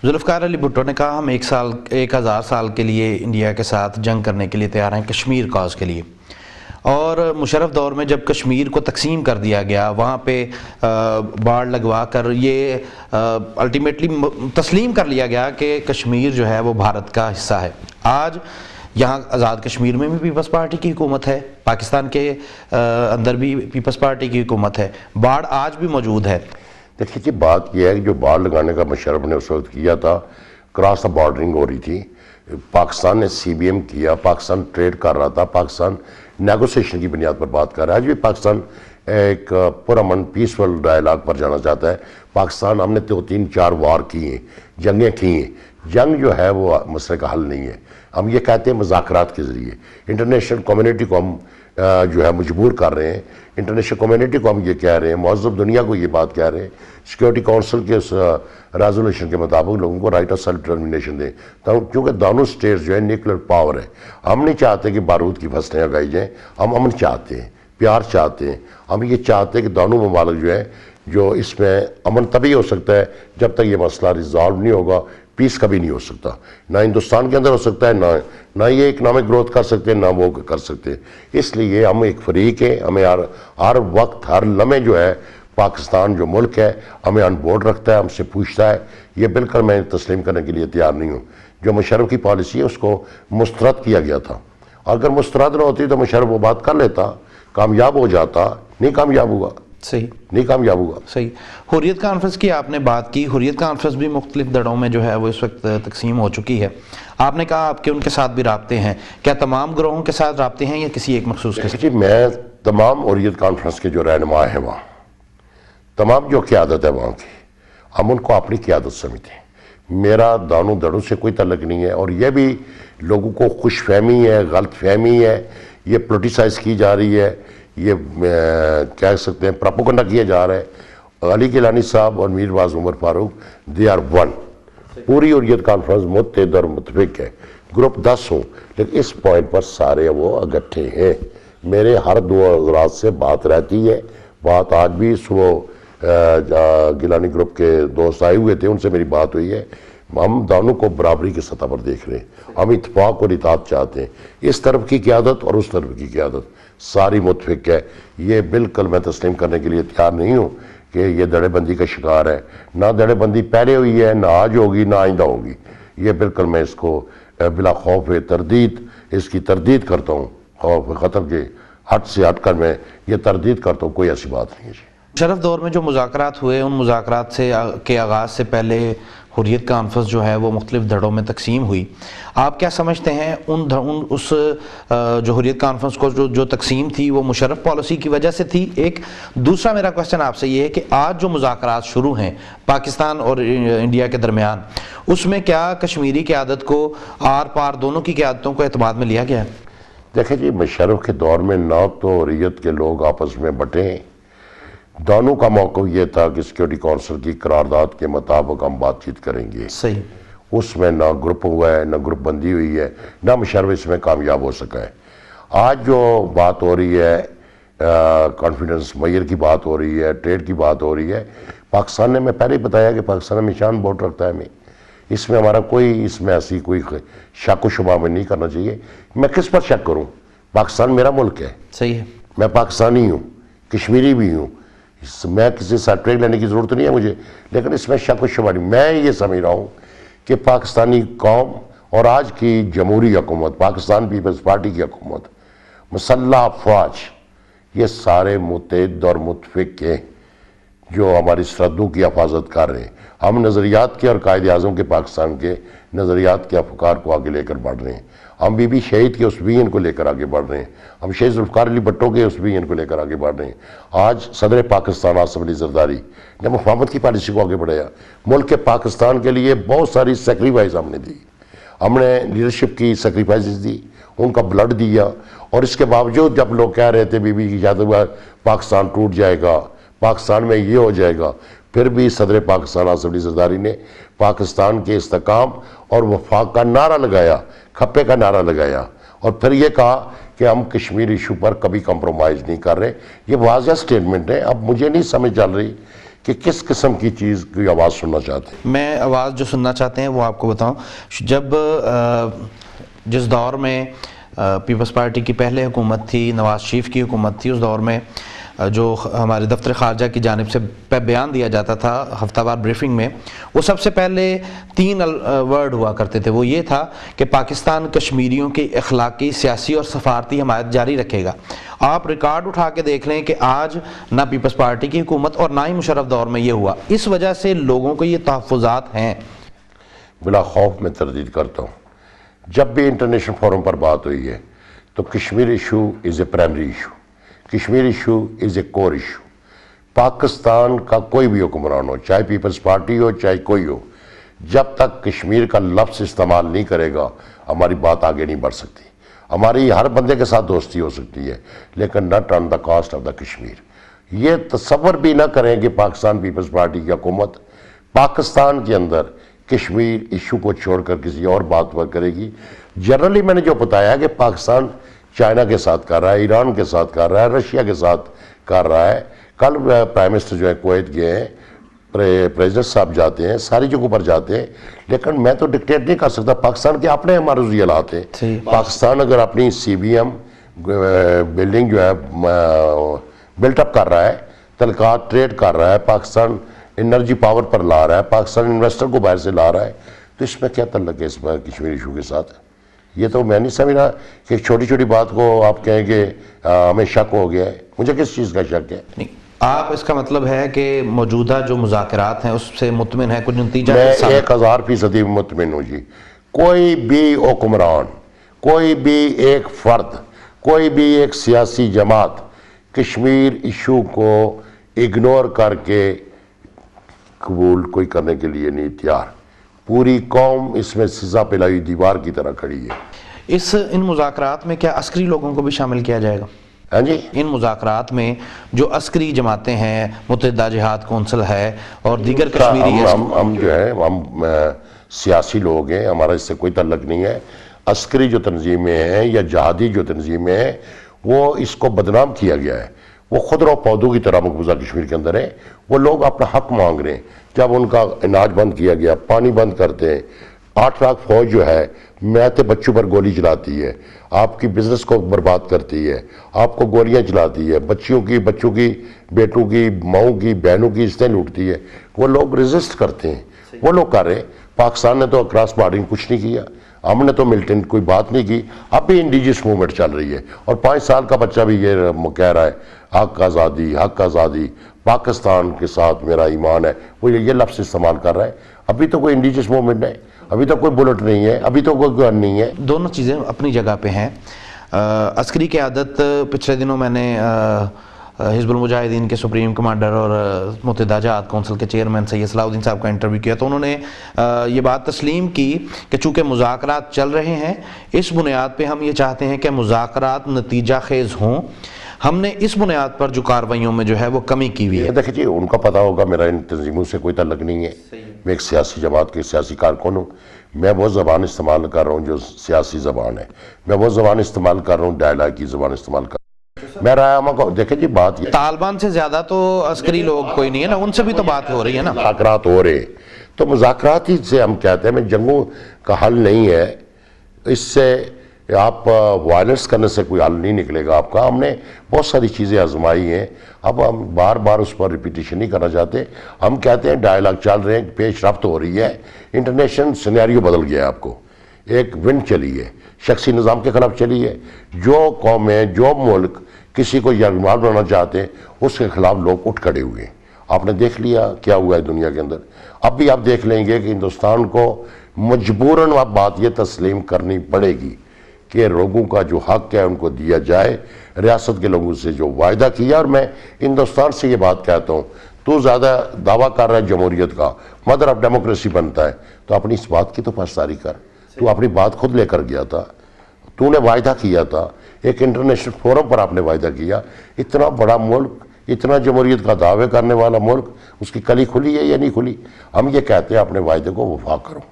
जुल्फ़िकार अली भुट्टो ने कहा हम 1000 साल के लिए इंडिया के साथ जंग करने के लिए तैयार हैं, कश्मीर कॉज के लिए। और मुशर्रफ दौर में जब कश्मीर को तकसीम कर दिया गया, वहाँ पे बाड़ लगवा कर ये अल्टीमेटली तस्लीम कर लिया गया कि कश्मीर जो है वो भारत का हिस्सा है। आज यहाँ आज़ाद कश्मीर में भी पीपल्स पार्टी की हुकूमत है, पाकिस्तान के अंदर भी पीपल्स पार्टी की हुकूमत है, बाढ़ आज भी मौजूद है। देखिए जी, बात यह है कि जो बाढ़ लगाने का मुशर्रफ ने उस वक्त किया था, क्रॉस द बॉर्डरिंग हो रही थी, पाकिस्तान ने CBM किया, पाकिस्तान ट्रेड कर रहा था, पाकिस्तान नेगोशिएशन की बुनियाद पर बात कर रहा है। आज भी पाकिस्तान एक पुरअमन पीसफुल डायलॉग पर जाना चाहता है। पाकिस्तान हमने 3-4 वार किए, जंगें की हैं, जंग जो है वो मसले का हल नहीं है। हम ये कहते हैं मुज़ाकरात के ज़रिए इंटरनेशनल कम्युनिटी को हम जो है मजबूर कर रहे हैं, इंटरनेशनल कम्युनिटी को हम ये कह रहे हैं, मौजूद दुनिया को ये बात कह रहे हैं, सिक्योरिटी काउंसिल के उस रेजोल्यूशन के मुताबिक लोगों को राइट ऑफ सेल्फ डिटर्मिनेशन दें, क्योंकि दोनों स्टेट्स जो है न्यूक्लियर पावर है। हम नहीं चाहते कि बारूद की फसलें उगाई जाएँ, हम अमन चाहते हैं, प्यार चाहते हैं। हम ये चाहते हैं कि दोनों ममालिक जो है, जो इसमें अमन तभी हो सकता है जब तक ये मसला रिजॉल्व नहीं होगा, पीस कभी नहीं हो सकता। ना हिंदुस्तान के अंदर हो सकता है, ना ये इकनॉमिक ग्रोथ कर सकते हैं, ना वो कर सकते हैं। इसलिए हम एक फरीक है, हमें हर वक्त हर लम्हे जो है पाकिस्तान जो मुल्क है हमें ऑन बोर्ड रखता है, हमसे पूछता है। ये बिल्कुल मैं तस्लीम करने के लिए तैयार नहीं हूँ। जो मुशर्रफ की पॉलिसी है उसको मुस्तरद किया गया था, अगर मुस्तरद न होती तो मुशर्रफ वो बात कर लेता, कामयाब हो जाता, नहीं कामयाब हुआ, सही नहीं कामयाब हुआ। सही। हुर्रियत कॉन्फ्रेंस की आपने बात की, हुर्रियत कॉन्फ्रेंस भी मुख्तलिफ दड़ों में जो है वो इस वक्त तकसीम हो चुकी है। आपने कहा आपके उनके साथ भी राब्ते हैं, क्या तमाम ग्रोहों के साथ राब्ते हैं या किसी एक मखसूस के साथ? जी, मैं तमाम हुर्रियत कॉन्फ्रेंस के जो रहनुमा हैं वहाँ, तमाम जो क़यादत है वहाँ की, हम उनको अपनी क़यादत समझते हैं। मेरा दानों दड़ों से कोई तल्लुक़ नहीं है, और यह भी लोगों को खुश फहमी है, गलत फहमी है, ये पोलिटिसाइज़ की जा रही है, ये कह सकते हैं प्रोपेगेंडा किया जा रहा है। अली गिलानी साहब और Mirwaiz Umar Farooq, they are one. पूरी हुर्रियत कॉन्फ्रेंस मुत्तहिद और मुत्तफिक है, ग्रुप 10 हो, लेकिन इस पॉइंट पर सारे वो इकट्ठे हैं। मेरे हर 2 हज़रात से बात रहती है, बात आज भी सुबह गिलानी ग्रुप के दोस्त आए हुए थे, उनसे मेरी बात हुई है। हम दोनों को बराबरी की सतह पर देख रहे हैं, हम इत्तफाक और इताअत चाहते हैं। इस तरफ की क़यादत और उस तरफ की क़यादत सारी मुत्तफिक है। ये बिल्कुल मैं तस्लीम करने के लिए तैयार नहीं हूँ कि ये दड़ेबंदी का शिकार है। ना दड़ेबंदी पहले हुई है, ना आज होगी, ना आइंदा होगी। ये बिल्कुल मैं इसको बिला खौफ तरदीद इसकी तरदीद करता हूँ, खौफ ख़तर के हट से हट कर मैं ये तरदीद करता हूँ, कोई ऐसी बात नहीं है। मुशर्रफ दौर में जो मुज़ाकरात हुए, उन मुज़ाकरात से के आगाज़ से पहले हुर्रियत कॉन्फ्रेंस जो है वो मुख्तलिफ धड़ों में तकसीम हुई। आप क्या समझते हैं उस जो हुर्रियत कॉन्फ्रेंस को जो तकसीम थी वो मुशर्रफ पॉलिसी की वजह से थी? एक दूसरा मेरा क्वेश्चन आपसे ये है कि आज जो मुज़ाकरात शुरू हैं पाकिस्तान और इंडिया के दरमियान, उसमें क्या कश्मीरी क़यादत को आर पार दोनों की क़यादतों को एतमाद में लिया गया है? देखिए जी, मुशर्रफ के दौर में ना तो हुर्रियत के लोग आपस में बटे, दोनों का मौक़िफ़ ये था कि सिक्योरिटी काउंसिल की करारदाद के मुताबिक हम बातचीत करेंगे। सही। उसमें ना ग्रुप हुआ है, ना ग्रुप बंदी हुई है, ना मुशर्रफ इसमें कामयाब हो सका है। आज जो बात हो रही है, कॉन्फिडेंस मैयर की बात हो रही है, ट्रेड की बात हो रही है, पाकिस्तान ने, मैं पहले ही बताया कि पाकिस्तान में निशान बोर्ड रखता है। हमें इसमें हमारा कोई इसमें ऐसी कोई शक व शुबा में नहीं करना चाहिए। मैं किस पर शक करूँ? पाकिस्तान मेरा मुल्क है, सही है, मैं पाकिस्तानी हूँ, कश्मीरी भी हूँ, मैं किसी सर्टिफिकेट लेने की ज़रूरत नहीं है मुझे, लेकिन इसमें शक व शुबा नहीं। मैं ये समझ रहा हूँ कि पाकिस्तानी कौम और आज की जमहूरी हुकूमत, पाकिस्तान पीपल्स पार्टी की हुकूमत, मुसल्लह अफवाज, ये सारे मुत्तहिद और मुत्तफिक हैं जो हमारी सरहदों की हिफाजत कर रहे हैं। हम नज़रियात के और कायदे आज़म के, पाकिस्तान के नज़रियात के अफकार को आगे लेकर बढ़ रहे हैं। हम बीबी शहीद के उस विजन को लेकर आगे बढ़ रहे हैं। हम शहीद जुल्फ़िकार अली भुट्टो के उस विजन को लेकर आगे बढ़ रहे हैं। आज सदर पाकिस्तान आसिफ अली ज़रदारी ने मुफाहमत की पॉलिसी को आगे बढ़ाया। मुल्क के पाकिस्तान के लिए बहुत सारी सेक्रीफाइस हमने दी, हमने लीडरशिप की सेक्रीफाइस दी, उनका ब्लड दिया। और इसके बावजूद जब लोग कह रहे थे बीबी की शादी के पाकिस्तान टूट जाएगा, पाकिस्तान में ये हो जाएगा, फिर भी सदर पाकिस्तान आसिफ अली ज़रदारी ने पाकिस्तान के इस्तेकाम और वफाक का नारा लगाया, खप्पे का नारा लगाया, और फिर ये कहा कि हम कश्मीर इशू पर कभी कंप्रोमाइज़ नहीं कर रहे। ये वाज़ेह स्टेटमेंट है। अब मुझे नहीं समझ चल रही कि किस किस्म की चीज़ की आवाज़ सुनना चाहते हैं? मैं आवाज़ जो सुनना चाहते हैं वो आपको बताऊं, जब जिस दौर में पीपल्स पार्टी की पहले हुकूमत थी, नवाज शरीफ की हुकूमत थी, उस दौर में जो हमारे दफ्तर ख़ारजा की जानिब से बयान दिया जाता था हफ्तावार ब्रीफिंग में, वो सबसे पहले 3 वर्ड हुआ करते थे। वो ये था कि पाकिस्तान कश्मीरियों की अखलाकी, सियासी और सफारती हमायत जारी रखेगा। आप रिकॉर्ड उठा के देख लें कि आज ना पीपल्स पार्टी की हुकूमत और ना ही मुशर्रफ दौर में ये हुआ। इस वजह से लोगों को ये तहफ़्फ़ुज़ात हैं। बिला खौफ में तरदीद करता हूँ, जब भी इंटरनेशनल फोरम पर बात हुई है तो Kashmir issue is a primary issue, Kashmir issue is a core issue. Pakistan का कोई भी हुक्मरान हो, चाहे पीपल्स पार्टी हो चाहे कोई हो, जब तक कश्मीर का लफ्ज़ इस्तेमाल नहीं करेगा हमारी बात आगे नहीं बढ़ सकती। हमारी हर बंदे के साथ दोस्ती हो सकती है, लेकिन not on the cost of the Kashmir. ये तसव्वुर भी ना करें कि पाकिस्तान पीपल्स पार्टी की हुकूमत पाकिस्तान के अंदर कश्मीर इशू को छोड़कर किसी और बात पर करेगी। जनरली मैंने जो बताया कि पाकिस्तान चाइना के साथ कर रहा है, ईरान के साथ कर रहा है, रशिया के साथ कर रहा है। कल प्राइम मिनिस्टर जो है कुवैत गए हैं, प्रेसिडेंट साहब जाते हैं, सारी जगहों पर जाते हैं, लेकिन मैं तो डिक्टेट नहीं कर सकता। पाकिस्तान के अपने मर्जी हालात हैं। पाकिस्तान अगर अपनी CBM बिल्डिंग जो है बिल्टअप कर रहा है, तलकात ट्रेड कर रहा है, पाकिस्तान एनर्जी पावर पर ला रहा है, पाकिस्तान इन्वेस्टर को बाहर से ला रहा है, तो इसमें क्या तल्लक है इस बार कश्मीर इशू के साथ? ये तो मैं नहीं समझ रहा कि एक छोटी छोटी बात को आप कहेंगे हमें शक हो गया है। मुझे किस चीज़ का शक है? नहीं, आप इसका मतलब है कि मौजूदा जो मुज़ाकरात हैं उससे मुतमिन है, कुछ नतीजा? मैं 1000% मुतमिन हूँ जी। कोई भी हुक्मरान, कोई भी एक फ़र्द, कोई भी एक सियासी जमात कश्मीर इशू को इग्नोर करके कबूल कोई करने के लिए नहीं तैयार। पूरी कौम इसमें सिजा पिलाई दीवार की तरह खड़ी है। इन मुज़ाकरात में क्या अस्करी लोगों को भी शामिल किया जाएगा? हाँ जी, इन मुज़ाकरात में जो अस्करी जमातें हैं, मुत्तहिदा जिहाद कौंसिल है और दीगर कश्मीरी, हम जो है हम सियासी लोग हैं, हमारा इससे कोई तल्लक नहीं है। अस्करी जो तंजीमें हैं या जहादी जो तंजीमें हैं, वो इसको बदनाम किया गया है। वो खुदरो पौधों की तरह मकबूजा कश्मीर के अंदर है। वो लोग अपना हक मांग रहे हैं। जब उनका अनाज बंद किया गया, पानी बंद करते हैं, 8 लाख फौज जो है मैते बच्चों पर गोली चलाती है, आपकी बिजनेस को बर्बाद करती है, आपको गोलियां चलाती है, बच्चों की बेटों की, माओं की, बहनों की इज्जतें लूटती है, वो लोग रेजिस्ट करते हैं। वो लोग कर रहे। पाकिस्तान ने तो क्रॉस बॉर्डरिंग कुछ नहीं किया, हमने तो मिलिटेंट कोई बात नहीं की। अब भी इंडिजियस मूवमेंट चल रही है और 5 साल का बच्चा भी ये कह रहा है हक आज़ादी, हक आज़ादी, पाकिस्तान के साथ मेरा ईमान है। वो ये लफ्ज़ इस्तेमाल कर रहा है। अभी तो कोई इंडिजियस मूवमेंट है, अभी तो कोई बुलेट नहीं है, अभी तो कोई गन नहीं है। दोनों चीज़ें अपनी जगह पे हैं। अस्करी की आदत, पिछले दिनों मैंने हिज़्बुल मुजाहिदीन के सुप्रीम कमांडर और मुत्तहिदा जिहाद कौंसिल के चेयरमैन सैयद सलाहुद्दीन साहब का इंटरव्यू किया, तो उन्होंने ये बात तस्लीम की कि चूँकि मुज़ाकरात चल रहे हैं, इस बुनियाद पे हम ये चाहते हैं कि मुज़ाकरात नतीजा खेज़ हों। हमने इस बुनियाद पर जो कार्रवाइयों में जो है वो कमी की हुई है। देखिए जी, उनका पता होगा, मेरा इन तंजीमों से कोई तल्लक नहीं है। मैं एक सियासी जमात के सियासी कारकुन हूँ। मैं वो ज़बान इस्तेमाल कर रहा हूँ जो सियासी ज़बान है। मैं वो ज़बान इस्तेमाल कर रहा हूँ, डायलॉग की ज़बान इस्तेमाल कर। मैं रायामा को देखे जी, बात ये तालिबान से ज़्यादा तो अस्करी लोग कोई नहीं है ना, उनसे भी तो बात हो रही है ना। मुज़ाकरात हो रहे, तो मुज़ाकरात ही से हम कहते हैं। मैं जंगों का हल नहीं है, इससे आप वायलेंस करने से कोई हल नहीं निकलेगा आपका। हमने बहुत सारी चीज़ें आजमाई हैं, अब हम बार बार उस पर रिपीटिशन नहीं करना चाहते। हम कहते हैं डायलॉग चल रहे हैं, पेश रफ्त हो रही है, इंटरनेशनल सिनेरियो बदल गया है। आपको एक विंड चली है, शख्सी निज़ाम के खिलाफ चली है। जो कौमें, जो मुल्क किसी को यरगमाल बनाना चाहते हैं, उसके खिलाफ लोग उठ खड़े हुए हैं। आपने देख लिया क्या हुआ है दुनिया के अंदर। अब भी आप देख लेंगे कि हिंदुस्तान को मजबूरन अब बात यह तस्लीम करनी पड़ेगी कि लोगों का जो हक है उनको दिया जाए। रियासत के लोगों से जो वायदा किया, और मैं हिंदुस्तान से ये बात कहता हूँ, तू ज़्यादा दावा कर रहा है जमहूरियत का, मदर ऑफ डेमोक्रेसी बनता है, तो अपनी इस बात की तो पासदारी कर। तू अपनी बात खुद लेकर गया था, तूने वायदा किया था, एक इंटरनेशनल फोरम पर आपने वायदा किया। इतना बड़ा मुल्क, इतना जमहूरियत का दावे करने वाला मुल्क, उसकी कली खुली है या नहीं खुली? हम ये कहते हैं अपने वायदे को वफा करो।